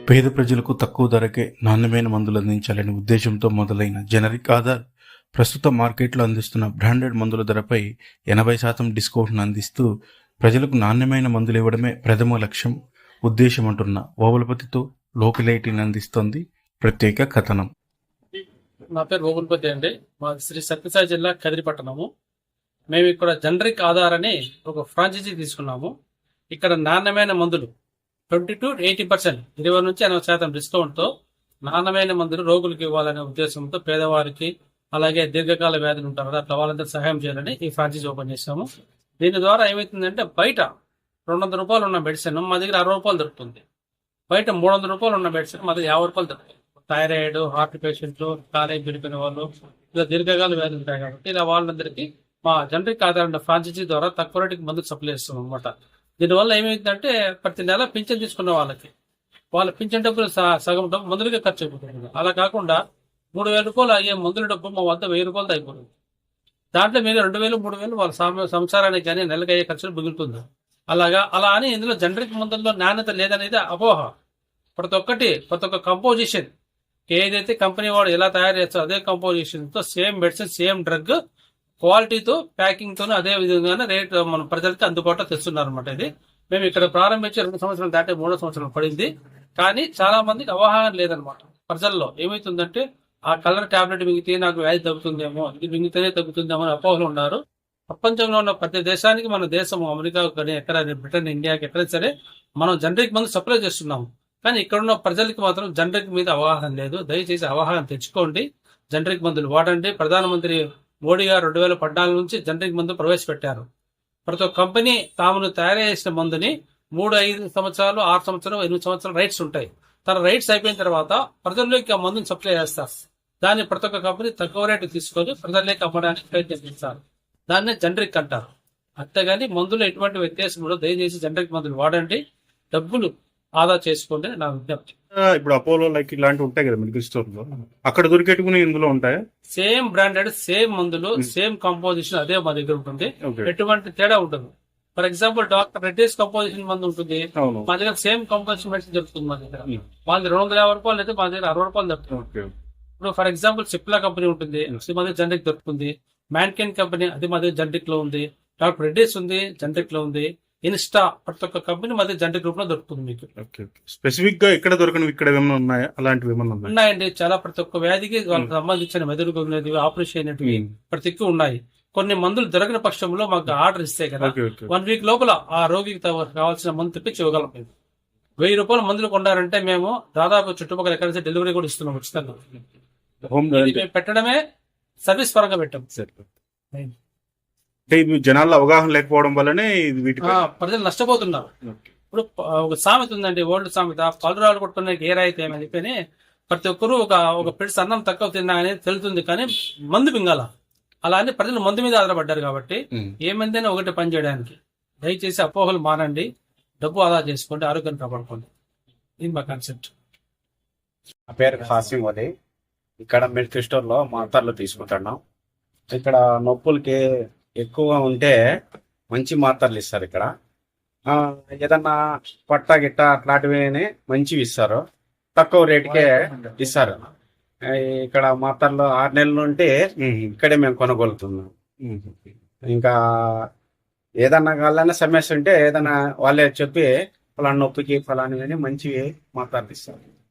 పేద ప్రజలకు తక్కువ ధరకే నాణ్యమైన మందులు అందించాలనే ఉద్దేశంతో మొదలైన జనరిక్ ఆధార్ ప్రస్తుత మార్కెట్లో అందిస్తున్న బ్రాండెడ్ మందుల ధరపై 80% డిస్కౌంట్ను అందిస్తూ ప్రజలకు నాణ్యమైన మందులు ఇవ్వడమే ప్రథమ లక్ష్యం ఉద్దేశం అంటున్న ఓబులపతితో లోకలైటీని అందిస్తోంది ప్రత్యేక కథనం. నా పేరు ఓబులపతి అండి. మా శ్రీ సత్యసాయి జిల్లా కదిరిపట్టణము. మేము ఇక్కడ జనరిక్ ఆధార్ అని ఒక ఫ్రాంచైజీ తీసుకున్నాము. ఇక్కడ నాణ్యమైన మందులు 20 to 80%, 20 నుంచి 80% డిస్కౌంట్తో నాణ్యమైన మందులు రోగులకు ఇవ్వాలనే ఉద్దేశంతో పేదవారికి, అలాగే దీర్ఘకాల వ్యాధులు ఉంటారు కదా, అట్లా వాళ్ళందరూ సహాయం చేయాలని ఈ ఫ్రాంచైజీ ఓపెన్ చేశాము. దీని ద్వారా ఏమవుతుందంటే, బయట 200 రూపాయలు ఉన్న మెడిసిన్ మా దగ్గర 60 రూపాయలు దొరుకుతుంది. బయట 300 రూపాయలు ఉన్న మెడిసిన్ మా దగ్గర 50 రూపాయలు దొరుకుతుంది. థైరాయిడ్, హార్ట్ పేషెంట్లు, కాలేజ్ విడిపోయిన వాళ్ళు, ఇలా దీర్ఘకాల వ్యాధులు ఉంటాయి కాబట్టి ఇలా వాళ్ళందరికీ మా జనరిక్ ఆధార్ ఫ్రాంచైజీ ద్వారా తక్కువ రేటుకి మందులు సప్లై చేస్తాం అనమాట. దీనివల్ల ఏమైందంటే, ప్రతి నెల పింఛన్ తీసుకున్న వాళ్ళ పింఛన్ డబ్బులు సగం డబ్బు మందులుగా ఖర్చు అయిపోతుంది. అలా కాకుండా 3,000 రూపాయలు అయ్యే మందుల డబ్బు మా వద్ద 1,000 రూపాయలు అయిపోతుంది. దాంట్లో మీరు 2,000, 3,000 వాళ్ళ సంసారానికి కానీ నెలకు అయ్యే ఖర్చులు మిగులుతుంది. అలా అని ఇందులో జనరిక్ మందుల్లో నాణ్యత లేదనేది అపోహ. ప్రతి ఒక్క కంపోజిషన్ ఏదైతే కంపెనీ వాడు ఎలా తయారు చేస్తారో అదే కంపోజిషన్తో సేమ్ మెడిసిన్, సేమ్ డ్రగ్ క్వాలిటీతో, ప్యాకింగ్ తోనే అదే విధంగానే రేట్ మన ప్రజలకి అందుబాటులో తెస్తున్నారు అనమాట. ఇది మేము ఇక్కడ ప్రారంభించి 2 సంవత్సరాలు దాటి 3వ సంవత్సరం పడింది. కానీ చాలా మందికి అవగాహన లేదనమాట. ప్రజల్లో ఏమవుతుందంటే, ఆ కలర్ టాబ్లెట్ మింగితే నాకు వ్యాధి తగ్గుతుందేమో, ఇది మింగితేనే తగ్గుతుందేమో అని అపోహలు ఉన్నారు. ప్రపంచంలో ఉన్న ప్రతి దేశానికి, మన దేశం అమెరికా కానీ ఎక్కడ, బ్రిటన్, ఇండియాకి ఎక్కడ సరే మనం జనరిక్ మందు సప్లై చేస్తున్నాము. కానీ ఇక్కడ ఉన్న ప్రజలకి మాత్రం జనరిక్ మీద అవగాహన లేదు. దయచేసి అవగాహన తెచ్చుకోండి, జనరిక్ మందులు వాడండి. ప్రధానమంత్రి మోడీ గారు 2014 నుంచి జనరిక్ మందు ప్రవేశపెట్టారు. ప్రతి ఒక్క కంపెనీ తామును తయారు చేసిన మందుని 3, 5 సంవత్సరాలు, 6 సంవత్సరాలు, 8 సంవత్సరాలు రైట్స్ ఉంటాయి. తన రైట్స్ అయిపోయిన తర్వాత ప్రజల్లోకి ఆ మందుని సప్లై చేస్తారు. దాన్ని ప్రతి ఒక్క కంపెనీ తక్కువ రేటు తీసుకొని ప్రజల్లోకి అమ్మడానికి ప్రయత్నిస్తారు. దాన్నే జనరిక్ అంటారు. అంతేగాని మందులో ఎటువంటి వ్యత్యాసం కూడా. దయచేసి జనరిక్ మందులు వాడండి, డబ్బులు ఆదా చేసుకోండి నా విజ్ఞప్తి. ఇప్పుడు అపోలో లైక్ ఇలాంటివి ఉంటాయి కదా మెడికల్ స్టోర్ లో, అక్కడ దొరికేటుకుని ఇందులో ఉంటాయి. సేమ్ బ్రాండెడ్, సేమ్ మందులు, సేమ్ కంపోజిషన్ అదే మా దగ్గర ఉంటుంది. ఎటువంటి తేడా ఉంటుంది. For example doctor Reddy's composition మందు ఉంటుంది, మా దగ్గర సేమ్ కంపోజిషన్ మెడిసిన్ దొరుకుతుంది. మా దగ్గర వాళ్ళది 250 రూపాయలు అయితే మా దగ్గర 60 రూపాయలు దొరుకుతుంది. ఇప్పుడు ఫర్ ఎగ్జాంపుల్ సిప్లా కంపెనీ ఉంటుంది, మా దగ్గర జనరిక్ దొరుకుతుంది. మ్యాన్కెన్ కంపెనీ, అది మా దగ్గర జనరిక్ లో ఉంది. డాక్టర్ రెడ్డిస్ ఉంది, జనరిక్ లో ఉంది. ఇన్స్టా, ప్రతి ఒక్క కంపెనీ మా దగ్గర జనరిక్ రూపంలో దొరుకుతుంది మీకు. స్పెసిఫిక్ గా ఇక్కడ దొరకనివి ఇక్కడ ఏమైనా ఉన్నాయా? అలాంటివి ఏమన్నా ఉన్నాయండి. చాలా ప్రతి ఒక్క వ్యాధికి వాళ్ళకి సంబంధించిన మెదడు ఆపరేషన్ అయినవి ప్రతి ఒక్క ఉన్నాయి. కొన్ని మందులు దొరకని పక్షంలో మాకు ఆర్డర్ ఇస్తే కదా, 1 వీక్ లోపల ఆ రోగికి కావాల్సిన మందు తెప్పించి ఇవ్వగలం. 1000 రూపాయల మందులు కొన్నారంటే మేము దాదాపు చుట్టుపక్కల ఎక్కడ డెలివరీ కూడా ఇస్తున్నాం ఉచితంగా. మేము పెట్టడమే సర్వీస్ పరంగా పెట్టాం. జనాల్లో అవగాహన లేకపోవడం వల్లనే ప్రజలు నష్టపోతున్నారు. ఇప్పుడు ఒక సామెత ఉందండి, ఓల్డ్ సామెత, పలురాలు కొట్టుకునే గేరాయితే అని చెప్పని ప్రతి ఒక్కరూ ఒక పిడిసి అన్నం తక్కువ తిన్నా అనేది తెలుస్తుంది, కానీ మందు మింగాల. అలా అని ప్రజలు మందు మీద ఆధారపడ్డారు కాబట్టి ఏమందైనా ఒకటి పని చేయడానికి. దయచేసి అపోహలు మానండి, డబ్బు ఆదా చేసుకోండి, ఆరోగ్యాన్ని కాపాడుకోండి. ఇది మా కాన్సెప్ట్. నా పేరు హాసిం అలీ. ఇక్కడ మెడికల్ స్టోర్ లో మాత్రలు తీసుకుంటున్నాం. ఇక్కడ నొప్పులకి ఎక్కువ ఉంటే మంచి మాత్రలు ఇస్తారు. ఇక్కడ ఏదన్నా పట్ట గిట్ట అట్లాంటివి మంచివి ఇస్తారు, తక్కువ రేటుకే ఇస్తారు. ఇక్కడ మాత్రలు 6 నెలల నుండి ఇక్కడే మేము కొనగలుగుతున్నాం. ఇంకా ఏదన్నా కావాలన్నా సమస్య ఉంటే ఏదన్నా వాళ్ళే చెప్పి ఫలానా నొప్పికి ఫలాని మంచివి మాత్రలు ఇస్తారు.